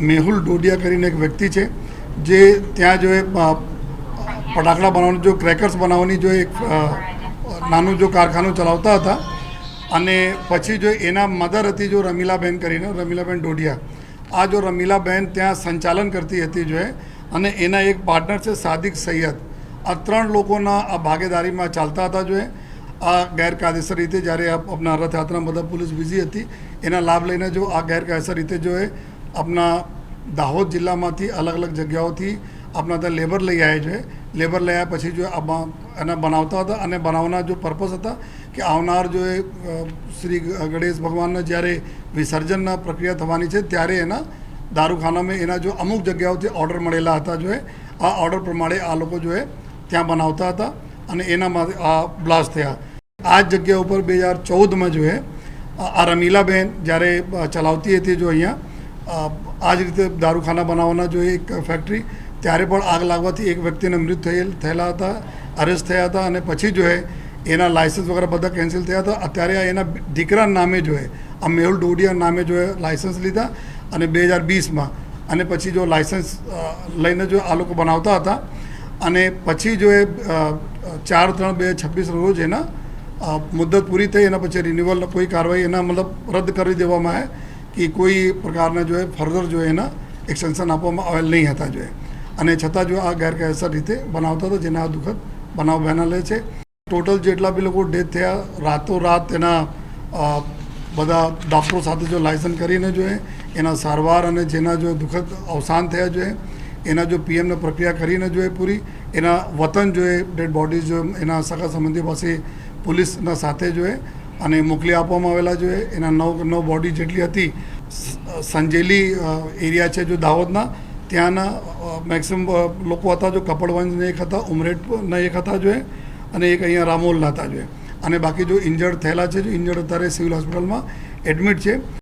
મેહુલ ડોડિયા કરીને એક વ્યક્તિ છે જે ત્યાં જો એ ફટાકડા બનાવવાનું જો ક્રેકર્સ બનાવવાની જો એક નાનું જો કારખાનું ચલાવતા હતા અને પછી જો એના મધર હતી જો રમીલાબેન કરીને રમીલાબેન ડોડિયા આ જો રમીલાબેન ત્યાં સંચાલન કરતી હતી જો અને એના એક પાર્ટનર છે સાદિક સૈયદ આ 3 લોકોના આ ભાગીદારીમાં ચાલતા હતા જો આ ગેરકાયદેસર રીતે જ્યારે આપણા રથયાત્રામાં બધા પોલીસ બિઝી હતી એના લાભ લઈને જો આ ગેરકાયદેસર રીતે જો એ આપણા દાહોદ જિલ્લામાંથી અલગ અલગ જગ્યાઓથી આપણા ત્યાં લેબર લઈ આવ્યા છે લેબર લઈ આવ્યા પછી જો એના બનાવતા હતા અને બનાવવાના જો પર્પઝ હતા કે આવનાર જો એ શ્રી ગણેશ ભગવાનના જ્યારે વિસર્જનના પ્રક્રિયા થવાની છે ત્યારે એના દારૂખાનામાં એના જો અમુક જગ્યાઓથી ઓર્ડર મળેલા હતા જો આ ઓર્ડર પ્રમાણે આ લોકો જો એ ત્યાં બનાવતા હતા અને એનામાં આ બ્લાસ્ટ થયા આ જ જગ્યા ઉપર 2014માં જો આ રમીલાબેન જ્યારે ચલાવતી હતી જો અહીંયા આ જ રીતે દારૂખાના બનાવવાના જો એક ફેક્ટરી ત્યારે પણ આગ લાગવાથી એક વ્યક્તિને મૃત્યુ થયેલા હતા અરેસ્ટ થયા હતા અને પછી જો એના લાયસન્સ વગેરે બધા કેન્સલ થયા હતા અત્યારે એના દીકરા નામે જો આ મેહુલ ડોડિયા નામે જો લાયસન્સ લીધા અને 2020માં અને પછી જો લાયસન્સ લઈને જો આ લોકો બનાવતા હતા અને પછી જો 4/3/2026 રોજ એના મુદ્દત પૂરી થઈ એના પછી રિન્યુઅલ કોઈ કાર્યવાહી એના મતલબ રદ કરી દેવામાં આવે કે કોઈ પ્રકારના જો ફર્ધર જો એના એક્સટેન્શન આપવામાં આવેલ નહીં હતા જો અને છતાં જો આ ગેરકાયદેસર રીતે બનાવતા હતા જેના દુઃખદ બનાવ બના લે છે ટોટલ જેટલા બી લોકો ડેથ થયા રાતોરાત એના બધા ડૉક્ટરો સાથે જો લાયસન્સ કરીને જો એના સારવાર અને જેના જો દુઃખદ અવસાન થયા જો એના જો પીએમને પ્રક્રિયા કરીને જો પૂરી એના વતન જો ડેડ બોડીઝ જો એના સગા સંબંધી પાસે પોલીસના સાથે જો અને મોકલી આપવામાં આવેલા જો એના 9 બોડી જેટલી હતી સંજેલી એરિયા છે જો દાહોદના ત્યાંના મેક્સિમમ લોકો હતા જો કપડવંજના એક હતા ઉમરેઠના એક હતા જો અને એક અહીંયા રામોલના હતા જો અને બાકી જો ઇન્જર્ડ થયેલા છે જો ઇન્જર્ડ અત્યારે સિવિલ હોસ્પિટલમાં એડમિટ છે.